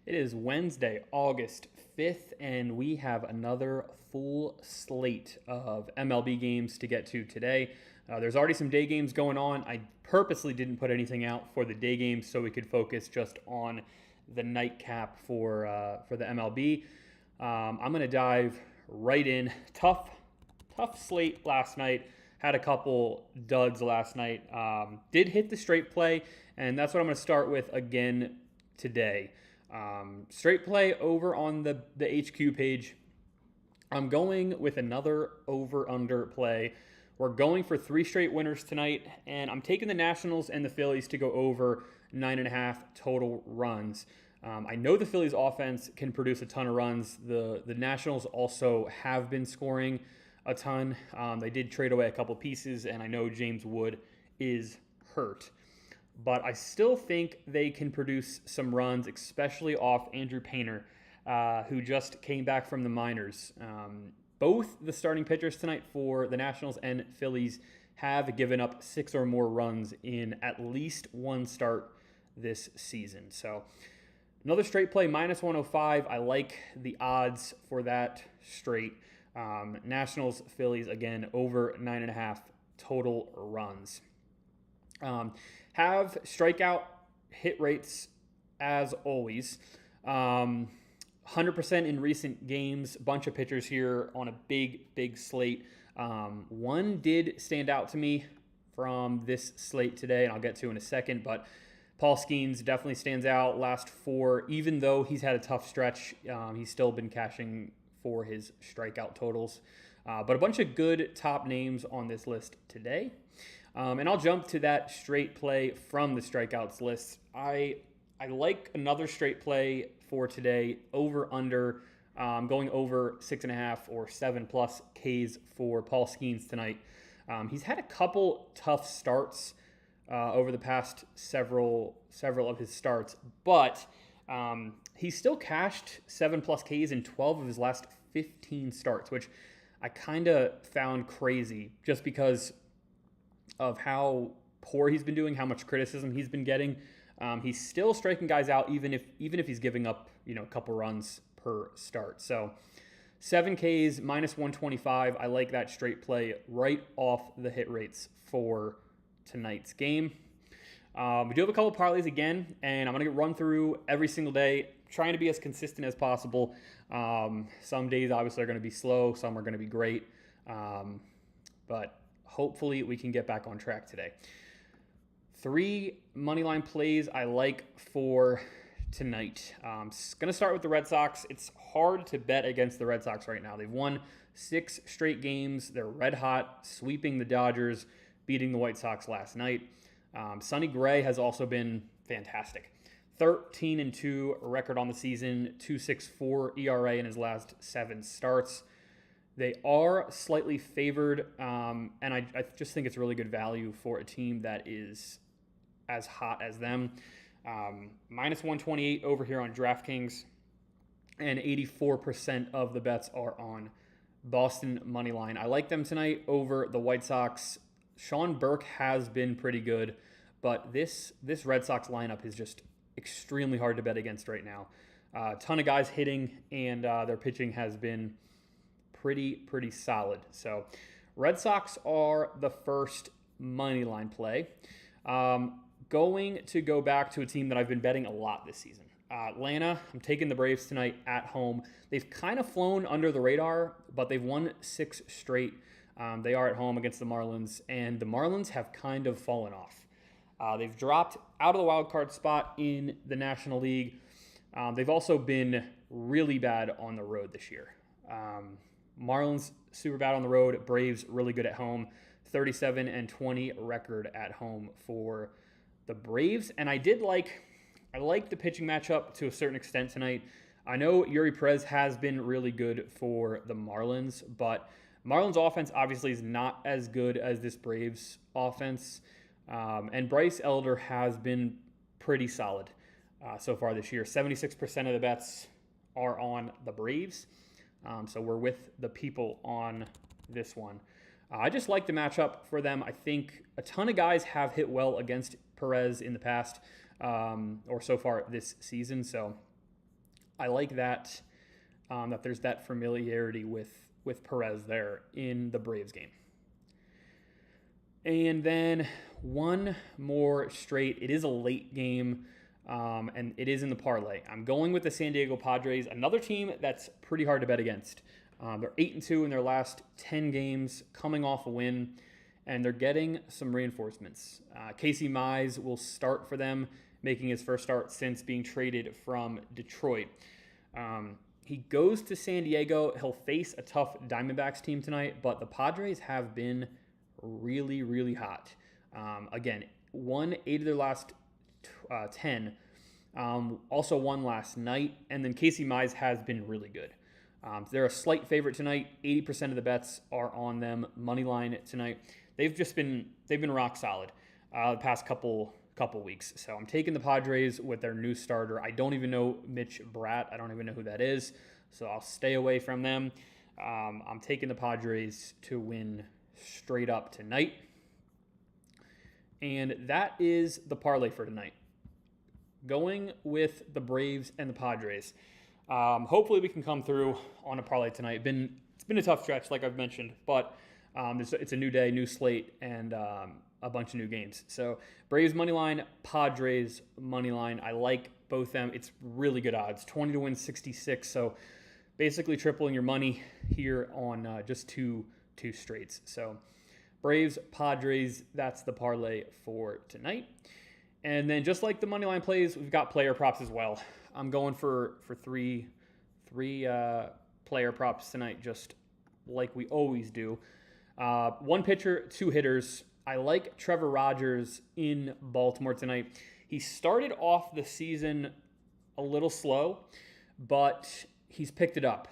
It is Wednesday, August 5th, and we have another full slate of MLB games to get to today. There's already some day games going on. I purposely didn't put anything out for the day games so we could focus just on the nightcap for the MLB. I'm going to dive right in. Tough slate last night. Had a couple duds last night. Did hit the straight play, and that's what I'm going to start with again today. Straight play over on the HQ page. I'm going with another over-under play. We're going for 3 straight winners tonight, and I'm taking the Nationals and the Phillies to go over 9.5 total runs. I know the Phillies offense can produce a ton of runs. The Nationals also have been scoring a ton. They did trade away a couple pieces, and I know James Wood is hurt. But I still think they can produce some runs, especially off Andrew Painter, who just came back from the minors. Both the starting pitchers tonight for the Nationals and Phillies have given up 6 or more runs in at least one start this season. So another straight play, -105. I like the odds for that straight. Nationals, Phillies, again, over 9.5 total runs. Have strikeout hit rates as always. 100% in recent games. Bunch of pitchers here on a big slate. One did stand out to me from this slate today, and I'll get to in a second, but Paul Skeens definitely stands out. Last 4, even though he's had a tough stretch, he's still been cashing for his strikeout totals. But a bunch of good top names on this list today. And I'll jump to that straight play from the strikeouts list. I like another straight play for today, over under, going over 6.5 or 7+ Ks for Paul Skeens tonight. He's had a couple tough starts over the past several of his starts, but he's still cashed 7+ Ks in 12 of his last 15 starts, which I kind of found crazy just because of how poor he's been doing, how much criticism he's been getting. He's still striking guys out even if he's giving up a couple runs per start. So 7 Ks, -125. I like that straight play right off the hit rates for tonight's game. We do have a couple parlays again, and I'm going to run through every single day, trying to be as consistent as possible. Some days, obviously, are going to be slow. Some are going to be great. But hopefully, we can get back on track today. 3 moneyline plays I like for tonight. Going to start with the Red Sox. It's hard to bet against the Red Sox right now. They've won 6 straight games. They're red hot, sweeping the Dodgers, beating the White Sox last night. Sonny Gray has also been fantastic. 13-2 record on the season, 2.64 ERA in his last 7 starts. They are slightly favored, and I just think it's really good value for a team that is as hot as them. -128 over here on DraftKings, and 84% of the bets are on Boston moneyline. I like them tonight over the White Sox. Sean Burke has been pretty good, but this Red Sox lineup is just extremely hard to bet against right now. A ton of guys hitting, and their pitching has been pretty solid. So Red Sox are the first money line play. Going to go back to a team that I've been betting a lot this season. Atlanta, I'm taking the Braves tonight at home. They've kind of flown under the radar, but they've won 6 straight. They are at home against the Marlins, and the Marlins have kind of fallen off. They've dropped out of the wild card spot in the National League. They've also been really bad on the road this year. Marlins super bad on the road. Braves really good at home. 37-20 record at home for the Braves. And I like the pitching matchup to a certain extent tonight. I know Yuri Perez has been really good for the Marlins, but Marlins offense obviously is not as good as this Braves offense. And Bryce Elder has been pretty solid so far this year. 76% of the bets are on the Braves. So we're with the people on this one. I just like the matchup for them. I think a ton of guys have hit well against Perez in the past or so far this season. So I like that, that there's that familiarity with Perez there in the Braves game. And then one more straight. It is a late game, and it is in the parlay. I'm going with the San Diego Padres, another team that's pretty hard to bet against. They're 8-2 in their last 10 games, coming off a win, and they're getting some reinforcements. Casey Mize will start for them, making his first start since being traded from Detroit. He goes to San Diego. He'll face a tough Diamondbacks team tonight, but the Padres have been really, really hot. Again, won 8 of their last 10. Also won last night, and then Casey Mize has been really good. They're a slight favorite tonight. 80% of the bets are on them. Money line tonight. They've been rock solid the past couple weeks. So I'm taking the Padres with their new starter. I don't even know Mitch Bratt. I don't even know who that is. So I'll stay away from them. I'm taking the Padres to win straight up tonight. And that is the parlay for tonight. Going with the Braves and the Padres. Hopefully we can come through on a parlay tonight. It's been a tough stretch, like I've mentioned, but it's a new day, new slate, and a bunch of new games. So Braves money line, Padres money line. I like both them. It's really good odds, 20 to win 66. So basically tripling your money here on just two straights. So Braves, Padres, that's the parlay for tonight. And then just like the money line plays, we've got player props as well. I'm going for three player props tonight, just like we always do. One pitcher, 2 hitters. I like Trevor Rogers in Baltimore tonight. He started off the season a little slow, but he's picked it up.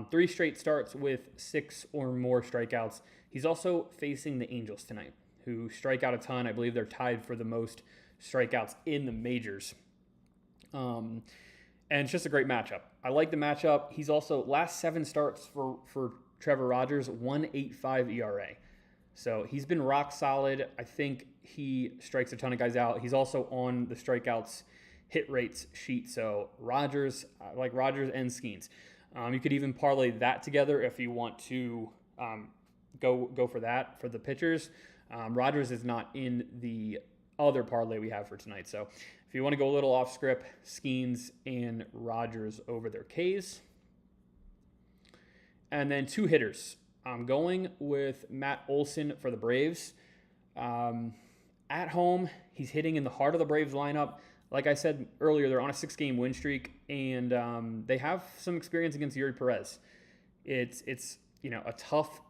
3 straight starts with 6 or more strikeouts. He's also facing the Angels tonight, who strike out a ton. I believe they're tied for the most strikeouts in the majors. And it's just a great matchup. I like the matchup. He's also, last 7 starts for Trevor Rogers, 1.85 ERA. So he's been rock solid. I think he strikes a ton of guys out. He's also on the strikeouts hit rates sheet. So Rogers, I like Rogers and Skeens. You could even parlay that together if you want to go for that for the pitchers. Rogers is not in the other parlay we have for tonight. So if you want to go a little off script, Skeens and Rogers over their Ks. And then 2 hitters. I'm going with Matt Olson for the Braves. At home, he's hitting in the heart of the Braves lineup. Like I said earlier, they're on a 6-game win streak, and they have some experience against Yuri Perez. It's a tough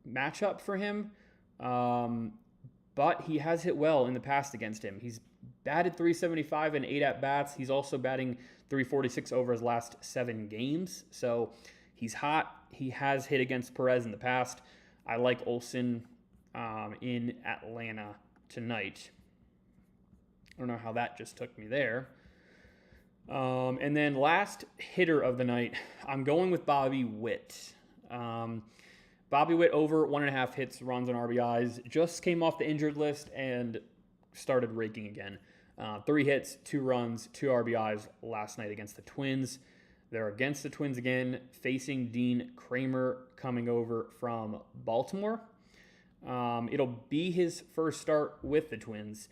matchup for him, but he has hit well in the past against him. He's batted .375 in 8 at-bats. He's also batting .346 over his last 7 games. So he's hot. He has hit against Perez in the past. I like Olson in Atlanta tonight. I don't know how that just took me there. And then last hitter of the night, I'm going with Bobby Witt. Bobby Witt over 1.5 hits, runs, and RBIs. Just came off the injured list and started raking again. 3 hits, 2 runs, 2 RBIs last night against the Twins. They're against the Twins again, facing Dean Kramer coming over from Baltimore. It'll be his first start with the Twins.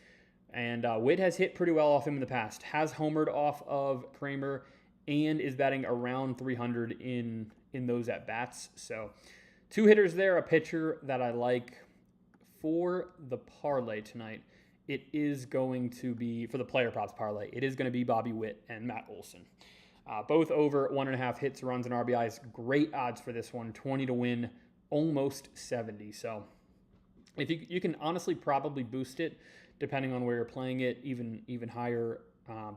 And Witt has hit pretty well off him in the past, has homered off of Kramer, and is batting around 300 in those at-bats. So 2 hitters there, a pitcher that I like. For the parlay tonight, it is going to be, for the player props parlay, it is going to be Bobby Witt and Matt Olson. Both over 1.5 hits, runs, and RBIs. Great odds for this one, 20 to win, almost 70. So if you can honestly probably boost it, depending on where you're playing it, even higher.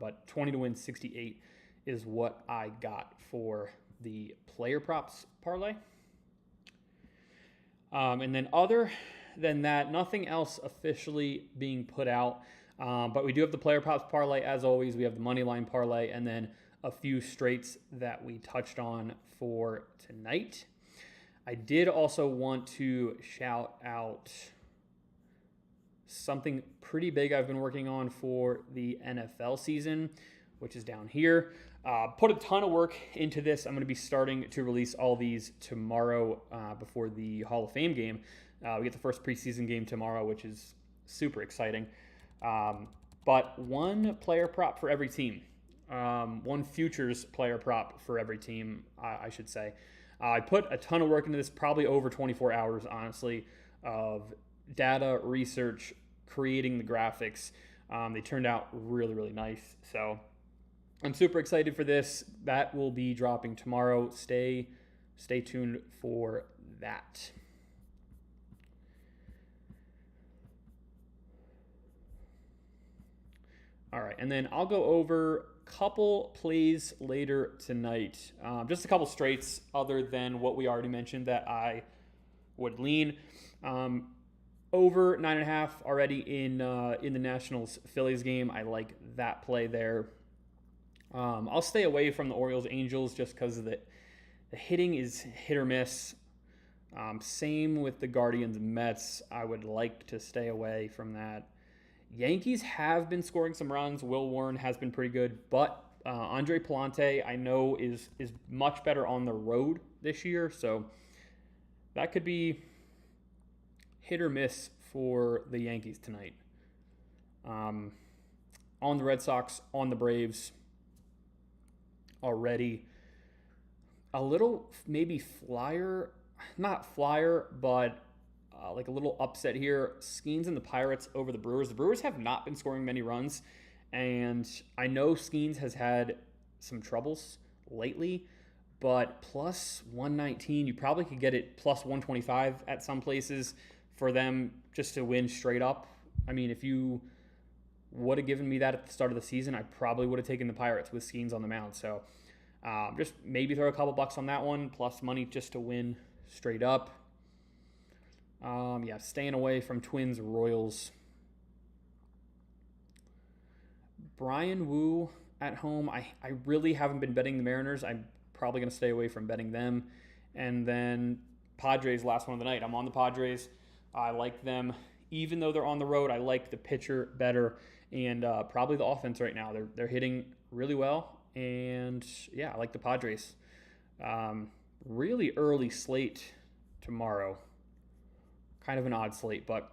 But 20 to win, 68 is what I got for the player props parlay. And then other than that, nothing else officially being put out. But we do have the player props parlay. As always, we have the money line parlay, and then a few straights that we touched on for tonight. I did also want to shout out something pretty big I've been working on for the NFL season, which is down here. Put a ton of work into this. I'm going to be starting to release all these tomorrow before the Hall of Fame game. We get the first preseason game tomorrow, which is super exciting. But one player prop for every team. One futures player prop for every team, I should say. I put a ton of work into this, probably over 24 hours, honestly, of data, research, creating the graphics. They turned out really, really nice. So I'm super excited for this. That will be dropping tomorrow. Stay tuned for that. All right, and then I'll go over a couple plays later tonight. Just a couple straights other than what we already mentioned that I would lean. Over 9.5 already in the Nationals Phillies game. I like that play there. I'll stay away from the Orioles Angels just because the hitting is hit or miss. Same with the Guardians Mets. I would like to stay away from that. Yankees have been scoring some runs. Will Warren has been pretty good, but Andre Palante I know is much better on the road this year, so that could be hit or miss for the Yankees tonight. On the Red Sox, on the Braves already. A little maybe not flyer, but like a little upset here. Skeens and the Pirates over the Brewers. The Brewers have not been scoring many runs, and I know Skeens has had some troubles lately, but plus 119, you probably could get it plus 125 at some places for them just to win straight up. I mean, if you would have given me that at the start of the season, I probably would have taken the Pirates with Skeens on the mound. So just maybe throw a couple bucks on that one, plus money just to win straight up. Staying away from Twins Royals. Brian Wu at home. I really haven't been betting the Mariners. I'm probably going to stay away from betting them. And then Padres, last one of the night. I'm on the Padres. I like them. Even though they're on the road, I like the pitcher better and probably the offense right now. They're hitting really well. And, I like the Padres. Really early slate tomorrow. Kind of an odd slate, but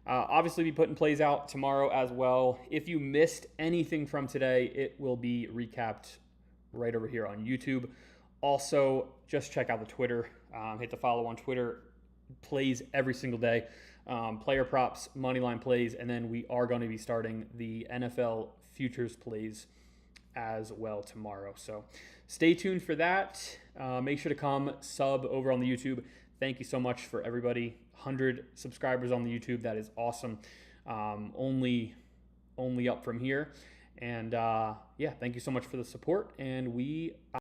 obviously be putting plays out tomorrow as well. If you missed anything from today, it will be recapped right over here on YouTube. Also, just check out the Twitter. Hit the follow on Twitter. Plays every single day. Player props, moneyline plays, and then we are going to be starting the NFL futures plays as well tomorrow. So stay tuned for that. Make sure to come sub over on the YouTube. Thank you so much for everybody. 100 subscribers on the YouTube. That is awesome. Only up from here. And thank you so much for the support. And we